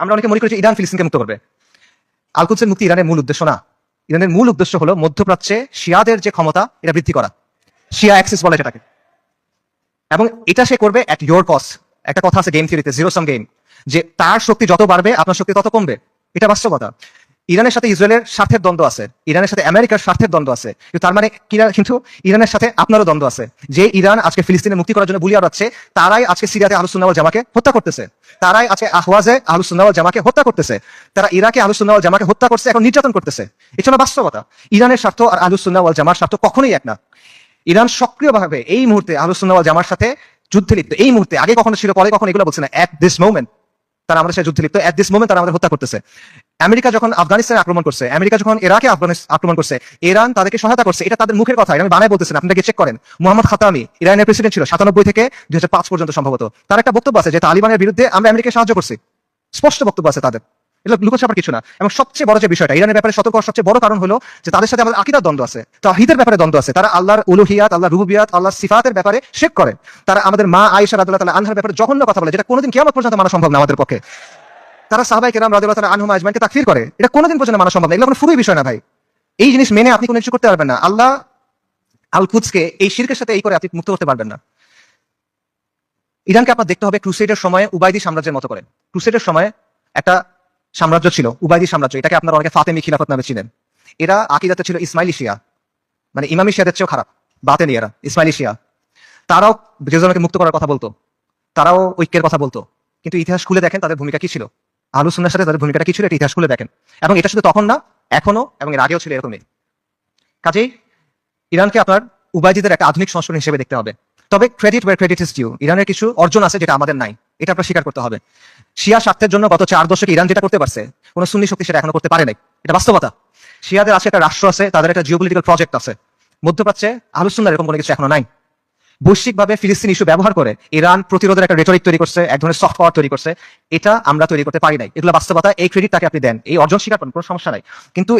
আমরা অনেকে মনে করি যে ইরান ফিলিস্তিনকে মুক্ত করবে। আল কুদসের মুক্তি ইরানের মূল উদ্দেশ্য না। ইরানের মূল উদ্দেশ্য হলো মধ্যপ্রাচ্যে শিয়াদের যে ক্ষমতা এটা বৃদ্ধি করা, শিয়া অ্যাক্সিস বলে সেটাকে, এবং এটা সে করবে অ্যাট ইয়োর কস্ট। একটা কথা আছে গেম থিওরিতে, জিরো সাম গেম, যে তার শক্তি যত বাড়বে আপনার শক্তি তত কমবে। এটা বাস্তবতা। ইরানের সাথে ইসরায়েলের স্বার্থের দ্বন্দ্ব আছে, ইরানের সাথে আমেরিকার স্বার্থের দ্বন্দ্ব আছে, কিন্তু তার মানে কিন্তু ইরানের সাথে আপনারও দ্বন্দ্ব আছে। যে ইরান আজকে ফিলিস্তিনের মুক্তি করার জন্য বুলিয়া উড়াচ্ছে, তারাই আজকে সিরিয়াতে আহলুস সুন্নাহ ওয়াল জামাকে হত্যা করতেছে, তারাই আজকে আহওয়াজে আহলুস সুন্নাহ ওয়াল জামাকে হত্যা করতেছে, তারা ইরাকে আহলুস সুন্নাহ ওয়াল জামাকে হত্যা করছে, এখন নির্যাতন করতেছে। এটা হলো বাস্তবতা। ইরানের স্বার্থ আর আহলুস সুন্নাহ ওয়াল জামার স্বার্থ কখনোই এক না। ইরান সক্রিয়ভাবে এই মুহূর্তে আহলুস সুন্নাহ ওয়াল জামার সাথে যুদ্ধে লিপ্ত। এই মুহূর্তে, আগে কখনো ছিল, পরে কখনো এগুলো বলছে না, এট দিস মোমেন্ট তারা আমাদের সাথে যুদ্ধে লিপ্ত, এট দিস মোমেন্ট তারা আমাদের হত্যা করতেছে। আমেরিকা যখন আফগানিস্তানে আক্রমণ করছে, আমেরিকা যখন ইরাকে আক্রমণ করছে, ইরান তাদেরকে সহায়তা করছে। এটা তাদের মুখের কথা, আমি বানায় বলতেছেন, আপনাকে চেক করেন। মোহাম্মদ খাতামি ইরানের প্রেসিডেন্ট ছিল 97 থেকে 2005 পর্যন্ত সম্ভবত। তার একটা বক্তব্য আছে যে তালিবানের বিরুদ্ধে আমরা আমেরিকাকে সাহায্য করছি, স্পষ্ট বক্তব্য আছে তাদের। এগুলো লুকোছাপার কিছু না। এবং সবচেয়ে বড় যে বিষয়টা, ইরানের ব্যাপারে সতর্ক হওয়ার সবচেয়ে বড় কারণ হলো যে তাদের সাথে আমাদের আকীদার দ্বন্দ্ব আছে, তাওহীদের ব্যাপারে দ্বন্দ্ব আছে। তারা আল্লাহর উলুহিয়াত, আল্লাহর রুবুবিয়াত, আল্লাহর সিফাতের ব্যাপারে শিরক করে। তারা আমাদের মা আয়েশা রাদিয়াল্লাহু তাআলা আনহার ব্যাপারে জঘন্য কথা বলে, যেটা কোনোদিন কিয়ামত পর্যন্ত মানা সম্ভব না আমাদের পক্ষে। তারা সাহাবায়ে কেরাম রাদিয়াল্লাহু তাআলা আনহুম আজমাইনকে তাকফির করে, এটা কোনোদিন পর্যন্ত মানা সম্ভব না। এগুলো কোনো ফুরুই বিষয় না ভাই। এই জিনিস মেনে আপনি কোনো কিছু করতে পারবেন না। আল্লাহ আল কুদসকে এই শিরকের সাথে এই করে আপনি মুক্ত করতে পারবেন না। ইরানকে আপনার দেখতে হবে ক্রুসেডের সময় উবাইদি সাম্রাজ্যের মতো করে। ক্রুসেডের সময় একটা সাম্রাজ্য ছিল, উবাইদি সাম্রাজ্য। এটাকে আপনারা অনেকে ফাতেমি খিলাফত নামে চিনেন। এরা আকীদাতে ছিল ইসমাইলি শিয়া, মানে ইমামি শিয়াদের চেয়েও খারাপ, বাতেনি এরা, ইসমাইলি শিয়া। তারাও জেরুজালেমকে মুক্ত করার কথা বলতো, তারাও ঐক্যের কথা বলতো, কিন্তু ইতিহাস খুলে দেখেন তাদের ভূমিকা কি ছিল, আহলুস সুন্নাহর সাথে তাদের ভূমিকাটা কি ছিল, এটা ইতিহাস খুলে দেখেন। এবং এটা শুধু তখন না, এখনো এবং এর আগেও ছিল এরকমই। কাজেই ইরানকে আপনার উবাইদিদের একটা আধুনিক সংস্করণ হিসেবে দেখতে হবে। তবে credit where credit is due, ইরানের কিছু অর্জন আছে যেটা আমাদের নাই, এটা আপনার স্বীকার করতে হবে। শিয়া স্বার্থের জন্য গত 4 দশকে ইরান যেটা করতে পারছে, কোন সুন্নি শক্তি সেটা এখনো করতে পারে নাই, এটা বাস্তবতা। শিয়াদের আছে একটা রাষ্ট্র আছে, তাদের একটা জিওপলিটিক্যাল প্রজেক্ট আছে। মধ্যপ্রাচ্যে আহলুস সুন্নাহর এরকম কোনো কিছু এখনো নাই। বৈশ্বিকভাবে ফিলিস্তিন ইস্যু ব্যবহার করে ইরান প্রতিরোধের একটা রেটরিক তৈরি করছে, এক ধরনের সফট পাওয়ার তৈরি করছে। এটা আমরা তৈরি করতে পারি নাই, এগুলো বাস্তবতা। এই ক্রেডিট তাকে আপনি দেন, এই অর্জন স্বীকার করেন, কোনো সমস্যা নাই। কিন্তু